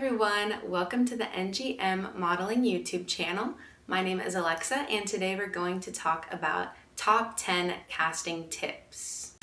everyone, welcome to the NGM Modeling YouTube channel. My name is Alexa and today we're going to talk about top 10 casting tips.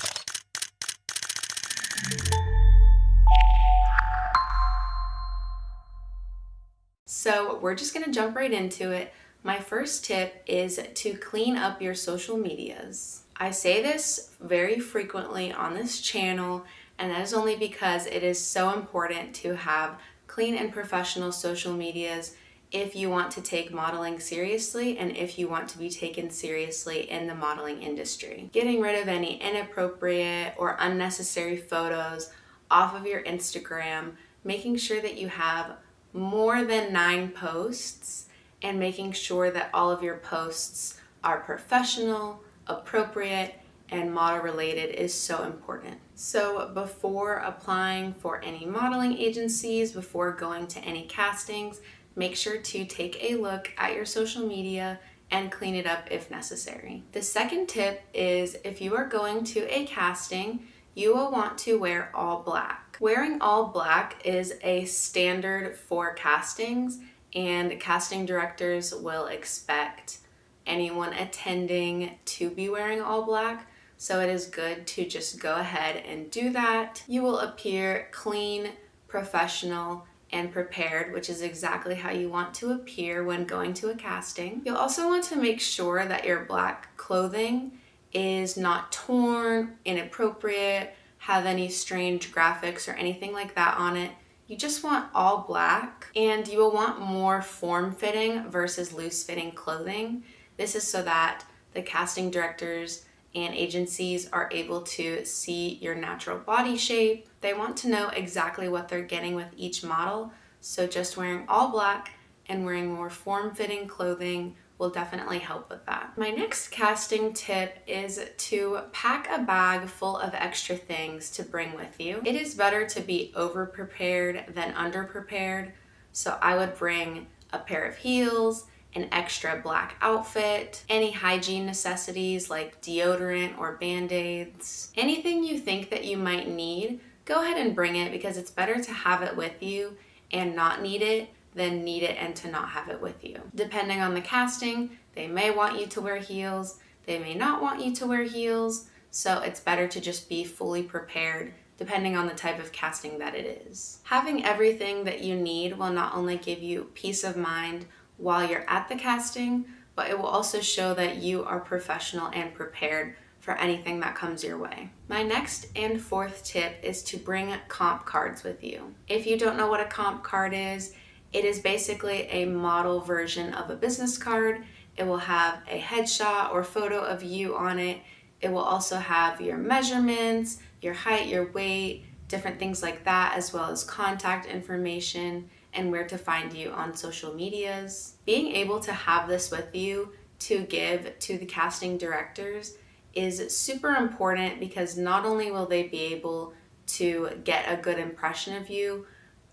So we're just going to jump right into it. My first tip is to clean up your social medias. I say this very frequently on this channel, and that is only because it is so important to have clean and professional social medias if you want to take modeling seriously and if you want to be taken seriously in the modeling industry. Getting rid of any inappropriate or unnecessary photos off of your Instagram, making sure that you have more than 9 posts, and making sure that all of your posts are professional, appropriate, and model related is so important. So before applying for any modeling agencies, before going to any castings, make sure to take a look at your social media and clean it up if necessary. The second tip is if you are going to a casting, you will want to wear all black. Wearing all black is a standard for castings, and casting directors will expect anyone attending to be wearing all black, so it is good to just go ahead and do that. You will appear clean, professional, and prepared, which is exactly how you want to appear when going to a casting. You'll also want to make sure that your black clothing is not torn, inappropriate, have any strange graphics or anything like that on it. You just want all black, and you will want more form-fitting versus loose-fitting clothing. This is so that the casting directors and agencies are able to see your natural body shape. They want to know exactly what they're getting with each model, so just wearing all black and wearing more form-fitting clothing will definitely help with that. My next casting tip is to pack a bag full of extra things to bring with you. It is better to be over-prepared than under-prepared, so I would bring a pair of heels, an extra black outfit, any hygiene necessities like deodorant or Band-Aids. Anything you think that you might need, go ahead and bring it, because it's better to have it with you and not need it than need it and to not have it with you. Depending on the casting, they may want you to wear heels, they may not want you to wear heels, so it's better to just be fully prepared depending on the type of casting that it is. Having everything that you need will not only give you peace of mind while you're at the casting, but it will also show that you are professional and prepared for anything that comes your way. My next and fourth tip is to bring comp cards with you. If you don't know what a comp card is, it is basically a model version of a business card. It will have a headshot or photo of you on it. It will also have your measurements, your height, your weight, different things like that, as well as contact information and where to find you on social medias. Being able to have this with you to give to the casting directors is super important, because not only will they be able to get a good impression of you,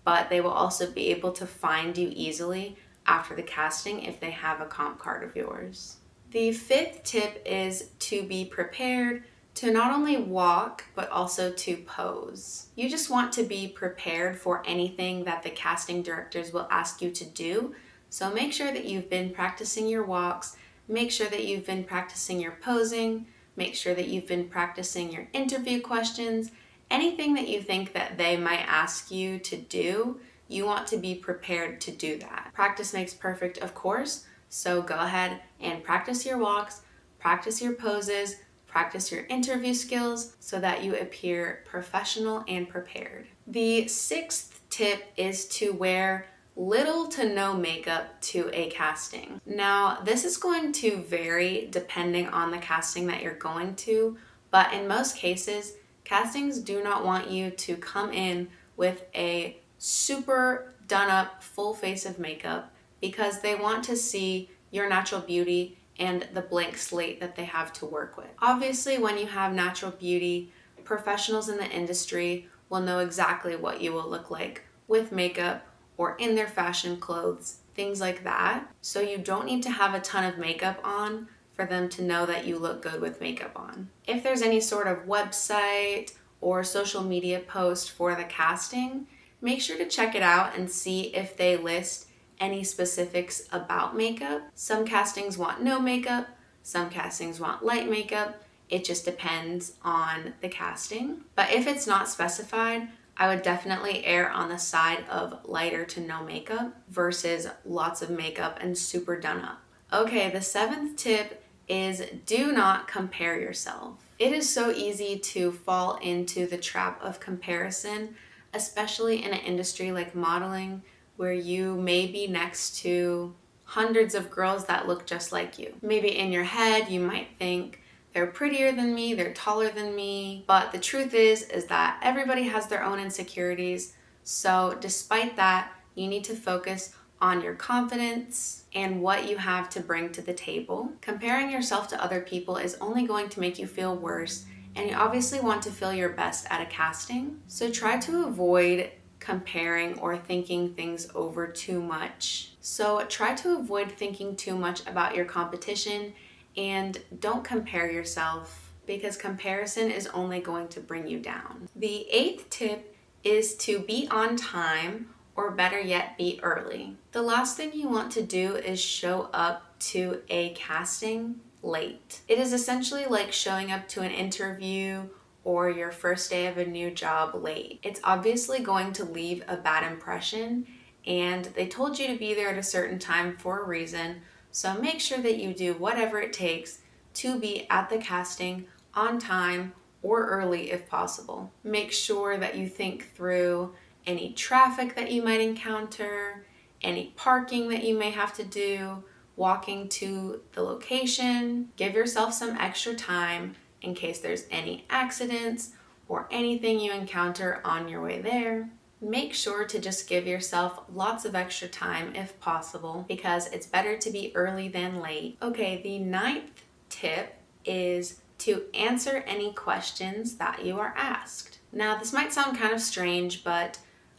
but they will also be able to find you easily after the casting if they have a comp card of yours. The fifth tip is to be prepared to not only walk, but also to pose. You just want to be prepared for anything that the casting directors will ask you to do. So make sure that you've been practicing your walks, make sure that you've been practicing your posing, make sure that you've been practicing your interview questions. Anything that you think that they might ask you to do, you want to be prepared to do that. Practice makes perfect, of course, so go ahead and practice your walks, practice your poses, practice your interview skills so that you appear professional and prepared. The sixth tip is to wear little to no makeup to a casting. Now, this is going to vary depending on the casting that you're going to, but in most cases, castings do not want you to come in with a super done up full face of makeup, because they want to see your natural beauty and the blank slate that they have to work with. Obviously, when you have natural beauty, professionals in the industry will know exactly what you will look like with makeup or in their fashion clothes, things like that. So you don't need to have a ton of makeup on for them to know that you look good with makeup on. If there's any sort of website or social media post for the casting, Make sure to check it out and see if they list any specifics about makeup. Some castings want no makeup, some castings want light makeup. It just depends on the casting. But if it's not specified, I would definitely err on the side of lighter to no makeup versus lots of makeup and super done up. Okay, the 7th tip is do not compare yourself. It is so easy to fall into the trap of comparison, especially in an industry like modeling, where you may be next to hundreds of girls that look just like you. Maybe in your head, you might think, they're prettier than me, they're taller than me, but the truth is that everybody has their own insecurities. So despite that, you need to focus on your confidence and what you have to bring to the table. Comparing yourself to other people is only going to make you feel worse, and you obviously want to feel your best at a casting. So try to avoid comparing or thinking things over too much. So try to avoid thinking too much about your competition and don't compare yourself, because comparison is only going to bring you down. The 8th tip is to be on time, or better yet, be early. The last thing you want to do is show up to a casting late. It is essentially like showing up to an interview or your first day of a new job late. It's obviously going to leave a bad impression, and they told you to be there at a certain time for a reason. So make sure that you do whatever it takes to be at the casting on time or early if possible. Make sure that you think through any traffic that you might encounter, any parking that you may have to do, walking to the location. Give yourself some extra time in case there's any accidents or anything you encounter on your way there. Make sure to just give yourself lots of extra time if possible, because it's better to be early than late. Okay, the 9th tip is to answer any questions that you are asked. Now, this might sound kind of strange, but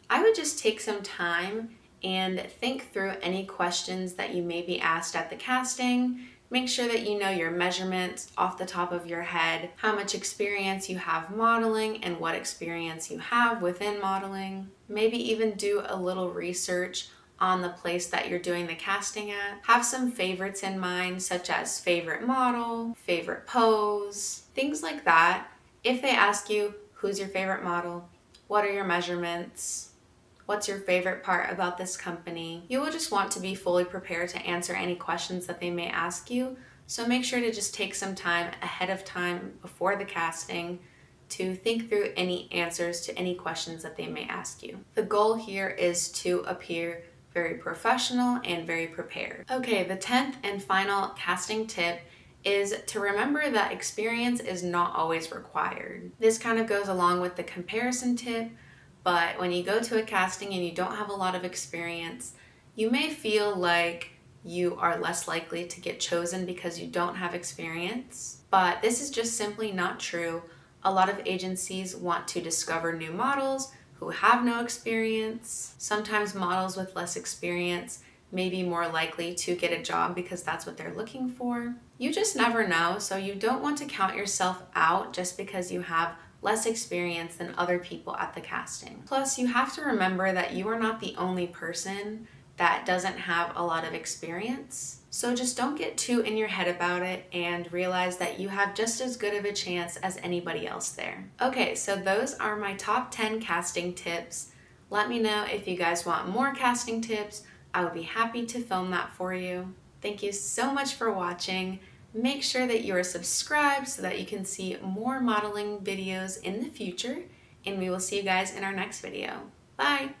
I would just take some time and think through any questions that you may be asked at the casting. Make sure that you know your measurements off the top of your head, how much experience you have modeling and what experience you have within modeling. Maybe even do a little research on the place that you're doing the casting at. Have some favorites in mind, such as favorite model, favorite pose, things like that. If they ask you, who's your favorite model? What are your measurements? What's your favorite part about this company? You will just want to be fully prepared to answer any questions that they may ask you. So make sure to just take some time ahead of time before the casting to think through any answers to any questions that they may ask you. The goal here is to appear very professional and very prepared. Okay, the 10th and final casting tip is to remember that experience is not always required. This kind of goes along with the comparison tip, but when you go to a casting and you don't have a lot of experience, you may feel like you are less likely to get chosen because you don't have experience. But this is just simply not true. A lot of agencies want to discover new models who have no experience. Sometimes models with less experience may be more likely to get a job because that's what they're looking for. You just never know, so you don't want to count yourself out just because you have less experience than other people at the casting. Plus, you have to remember that you are not the only person that doesn't have a lot of experience. So just don't get too in your head about it and realize that you have just as good of a chance as anybody else there. Okay, so those are my top 10 casting tips. Let me know if you guys want more casting tips. I would be happy to film that for you. Thank you so much for watching. Make sure that you are subscribed so that you can see more modeling videos in the future, and we will see you guys in our next video. Bye!